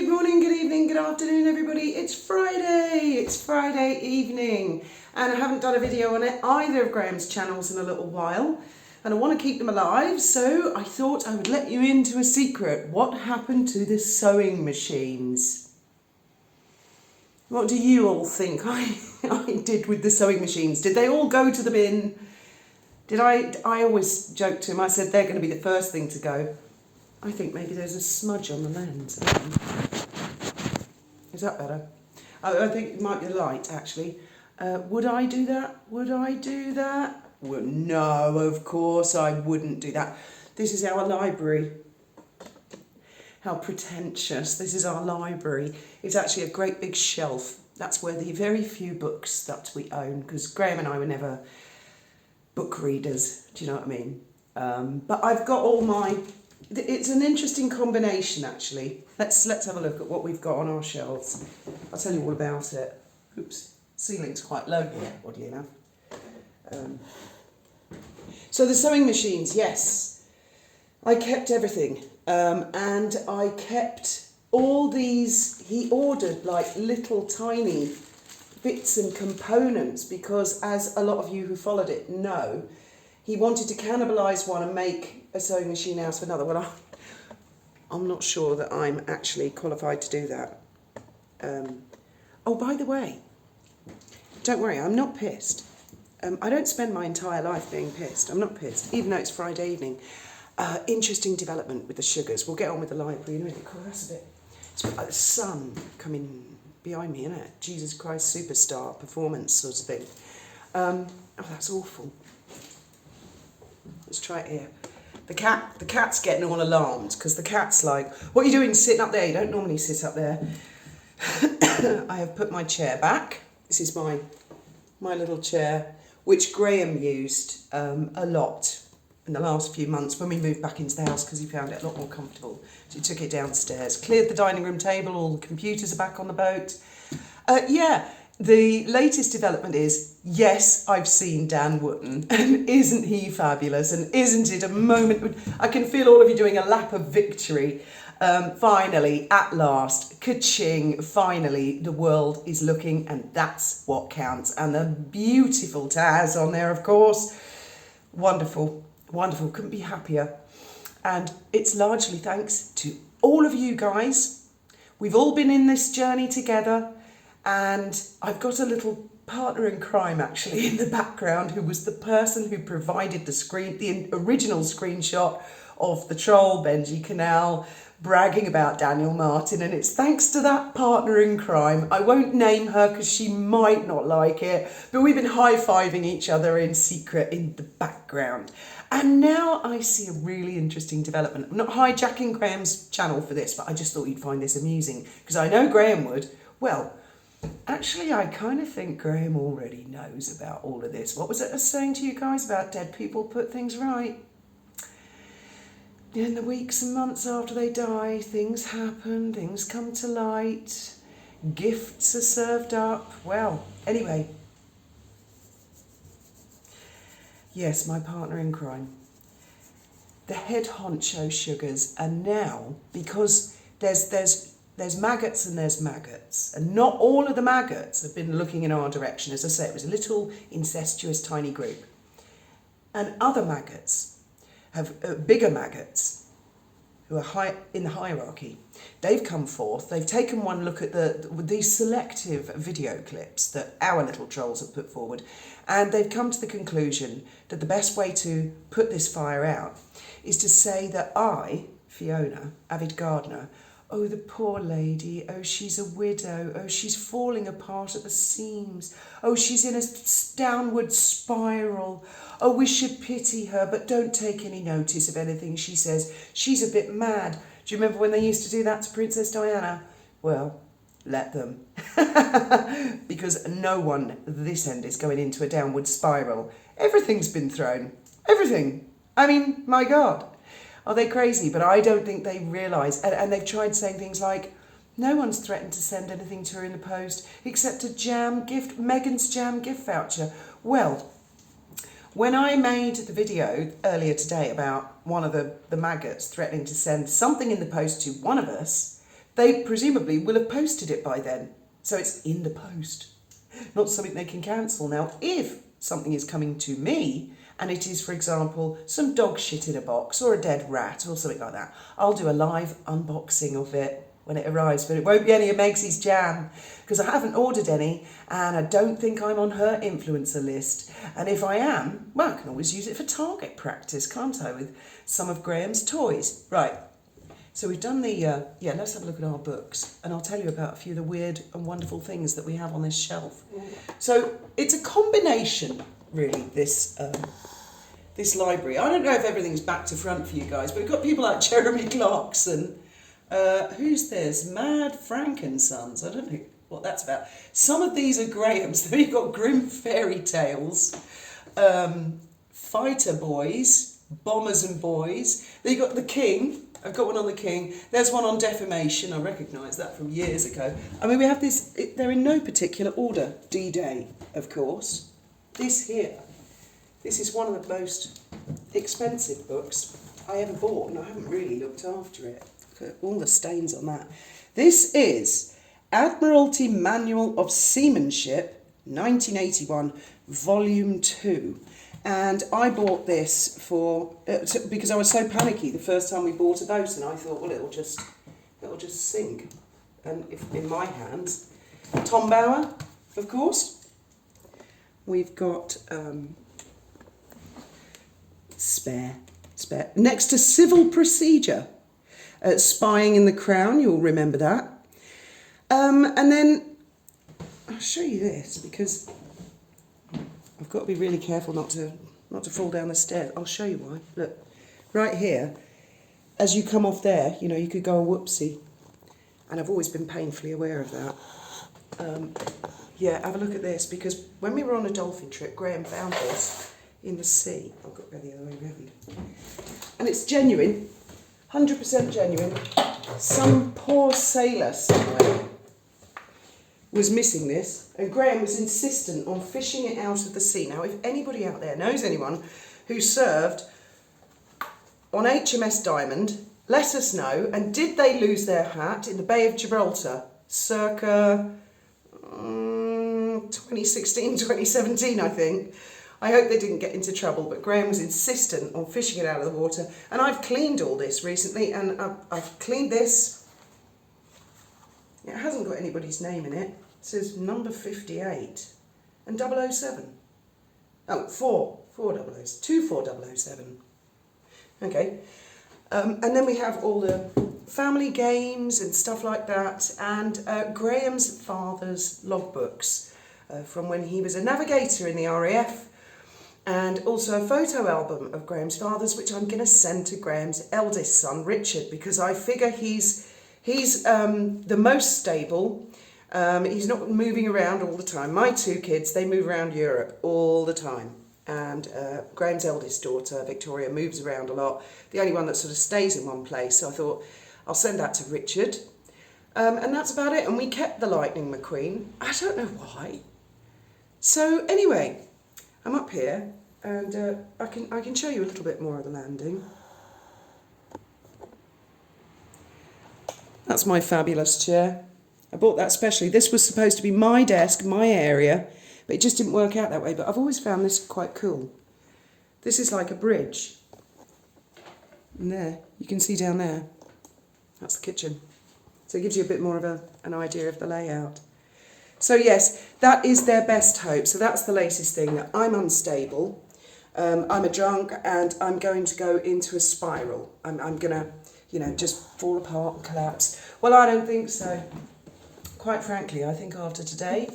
Good morning, good evening, good afternoon, everybody. It's Friday evening, and I haven't done a video on either of Graham's channels in a little while, and I want to keep them alive, so I thought I would let you into a secret. What happened to the sewing machines? What do you all think I did with the sewing machines? Did they all go to the bin? I always joke to him, I said they're going to be the first thing to go. I think maybe there's a smudge on the lens. Is that better? I think it might be the light, actually. Would I do that? Would I do that? Well, no, of course I wouldn't do that. This is our library. How pretentious. This is our library. It's actually a great big shelf. That's where the very few books that we own, because Graham and I were never book readers, do you know what I mean? But I've got all my... It's an interesting combination, actually. Let's have a look at what we've got on our shelves. I'll tell you all about it. Oops, ceiling's quite low here, oddly enough. So the sewing machines, yes. I kept everything. And I kept all these... He ordered like little tiny bits and components because, as a lot of you who followed it know, he wanted to cannibalise one and make a sewing machine out of another. Well, I'm not sure that I'm actually qualified to do that. Oh, by the way, don't worry, I'm not pissed. I don't spend my entire life being pissed. I'm not pissed, even though it's Friday evening. Interesting development with the sugars. We'll get on with the library in a minute. Cool, that's a bit... It's got like the sun coming behind me, isn't it? Jesus Christ Superstar performance sort of thing. Oh, that's awful. Let's try it here. The cat's getting all alarmed because the cat's like, what are you doing sitting up there? You don't normally sit up there. I have put my chair back. This is my little chair, which Graham used a lot in the last few months when we moved back into the house because he found it a lot more comfortable. So he took it downstairs, cleared the dining room table, all the computers are back on the boat. Yeah. The latest development is, yes, I've seen Dan Wootton, and isn't he fabulous, and isn't it a moment, I can feel all of you doing a lap of victory. Finally, at last, ka-ching, finally, the world is looking, and that's what counts. And the beautiful Taz on there, of course. Wonderful, wonderful, couldn't be happier. And it's largely thanks to all of you guys. We've all been in this journey together. And I've got a little partner in crime, actually, in the background, who was the person who provided the original screenshot of the troll Benji Canal bragging about Daniel Martin. And it's thanks to that partner in crime. I won't name her because she might not like it, but we've been high-fiving each other in secret in the background. And now I see a really interesting development. I'm not hijacking Graham's channel for this, but I just thought you'd find this amusing because I know Graham would. Well, actually, I kind of think Graham already knows about all of this. What was it I was saying to you guys about dead people put things right? In the weeks and months after they die, things happen, things come to light, gifts are served up. Well, anyway. Yes, my partner in crime. The head honcho sugars are now, because there's maggots and there's maggots. And not all of the maggots have been looking in our direction. As I say, it was a little incestuous tiny group. And other maggots, bigger maggots, who are high in the hierarchy, they've come forth. They've taken one look at these selective video clips that our little trolls have put forward. And they've come to the conclusion that the best way to put this fire out is to say that I, Fiona, avid gardener, oh, the poor lady, oh, she's a widow, oh, she's falling apart at the seams, oh, she's in a downward spiral, oh, we should pity her, but don't take any notice of anything she says. She's a bit mad. Do you remember when they used to do that to Princess Diana? Well, let them. Because no one this end is going into a downward spiral. Everything's been thrown. Everything. I mean, my God. Are they crazy? But I don't think they realise. And they've tried saying things like, no one's threatened to send anything to her in the post except a jam gift, Megan's jam gift voucher. Well, when I made the video earlier today about one of the maggots threatening to send something in the post to one of us, they presumably will have posted it by then. So it's in the post, not something they can cancel. Now, if something is coming to me, and it is, for example, some dog shit in a box or a dead rat or something like that, I'll do a live unboxing of it when it arrives, but it won't be any of Megsy's jam, because I haven't ordered any, and I don't think I'm on her influencer list. And if I am, well, I can always use it for target practice, can't I, with some of Graham's toys. Right, so we've done the, let's have a look at our books, and I'll tell you about a few of the weird and wonderful things that we have on this shelf. So it's a combination, really, this library. I don't know if everything's back to front for you guys, but we've got people like Jeremy Clarkson. Who's this? Mad Frankensons. I don't know what that's about. Some of these are Graham's. Then you've got Grim Fairy Tales, Fighter Boys, Bombers and Boys. Then you've got The King. I've got one on The King. There's one on defamation. I recognise that from years ago. I mean, we have this, they're in no particular order. D-Day, of course. This here. This is one of the most expensive books I ever bought, and I haven't really looked after it. Look at all the stains on that. This is Admiralty Manual of Seamanship, 1981, Volume 2. And I bought this for because I was so panicky the first time we bought a boat, and I thought, well, it'll just sink. And if in my hands, Tom Bower, of course. We've got spare. Next to Civil Procedure. Spying in the Crown, you'll remember that. And then I'll show you this, because I've got to be really careful not to fall down the stairs. I'll show you why. Look, right here, as you come off there, you know, you could go a whoopsie. And I've always been painfully aware of that. Yeah, have a look at this, because when we were on a dolphin trip, Graham found this in the sea. I've got to go the other way around. And it's genuine. 100% genuine. Some poor sailor somewhere was missing this, and Graham was insistent on fishing it out of the sea. Now, if anybody out there knows anyone who served on HMS Diamond, let us know. And did they lose their hat in the Bay of Gibraltar circa 2016, 2017, I think? I hope they didn't get into trouble, but Graham was insistent on fishing it out of the water. And I've cleaned all this recently, and I've cleaned this. It hasn't got anybody's name in it. It says number 58 and 007. Oh, 4 00s, 2 4007. Okay. And then we have all the family games and stuff like that, and Graham's father's logbooks from when he was a navigator in the RAF. And also a photo album of Graham's father's, which I'm going to send to Graham's eldest son, Richard, because I figure he's the most stable. He's not moving around all the time. My two kids, they move around Europe all the time. And Graham's eldest daughter, Victoria, moves around a lot. The only one that sort of stays in one place. So I thought, I'll send that to Richard. And that's about it. And we kept the Lightning McQueen. I don't know why. So anyway, I'm up here, and I can show you a little bit more of the landing. That's my fabulous chair. I bought that specially. This was supposed to be my desk, my area, but it just didn't work out that way. But I've always found this quite cool. This is like a bridge. And there, you can see down there, that's the kitchen. So it gives you a bit more of an idea of the layout. So yes, that is their best hope. So that's the latest thing, that I'm unstable, I'm a drunk, and I'm going to go into a spiral. I'm going to, just fall apart and collapse. Well, I don't think so. Quite frankly, I think after today,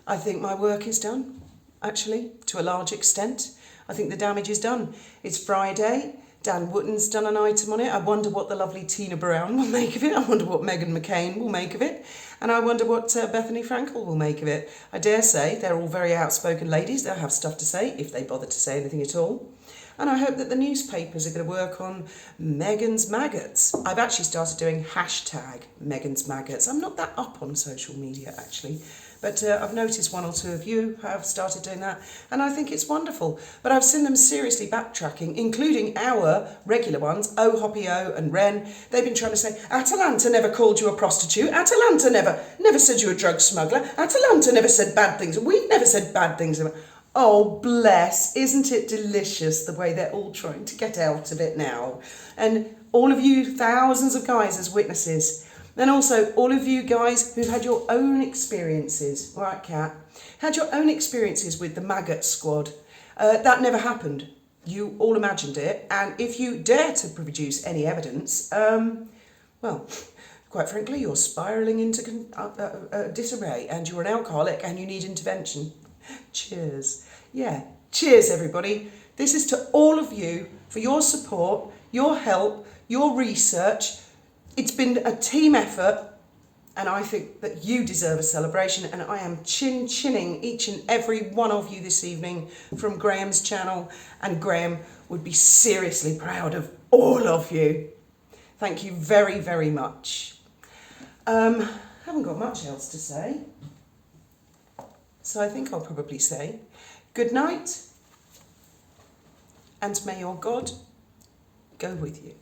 I think my work is done, actually, to a large extent. I think the damage is done. It's Friday. Dan Wootton's done an item on it. I wonder what the lovely Tina Brown will make of it. I wonder what Meghan McCain will make of it. And I wonder what Bethany Frankel will make of it. I dare say they're all very outspoken ladies. They'll have stuff to say, if they bother to say anything at all. And I hope that the newspapers are going to work on Meghan's maggots. I've actually started doing hashtag Meghan's maggots. I'm not that up on social media, actually. But I've noticed one or two of you have started doing that, and I think it's wonderful. But I've seen them seriously backtracking, including our regular ones, Oh Hoppy O and Ren. They've been trying to say, Atalanta never called you a prostitute. Atalanta never said you were a drug smuggler. Atalanta never said bad things. We've never said bad things about... Oh, bless. Isn't it delicious the way they're all trying to get out of it now? And all of you, thousands of guys as witnesses. And also all of you guys who've had your own experiences, right, Kat? Had your own experiences with the maggot squad. That never happened. You all imagined it. And if you dare to produce any evidence, well, quite frankly, you're spiralling into disarray and you're an alcoholic and you need intervention. Cheers. Yeah, cheers, everybody. This is to all of you for your support, your help, your research. It's been a team effort, and I think that you deserve a celebration, and I am chinning each and every one of you this evening from Graham's channel, and Graham would be seriously proud of all of you. Thank you very, very much. Haven't got much else to say, so I think I'll probably say good night, and may your God go with you.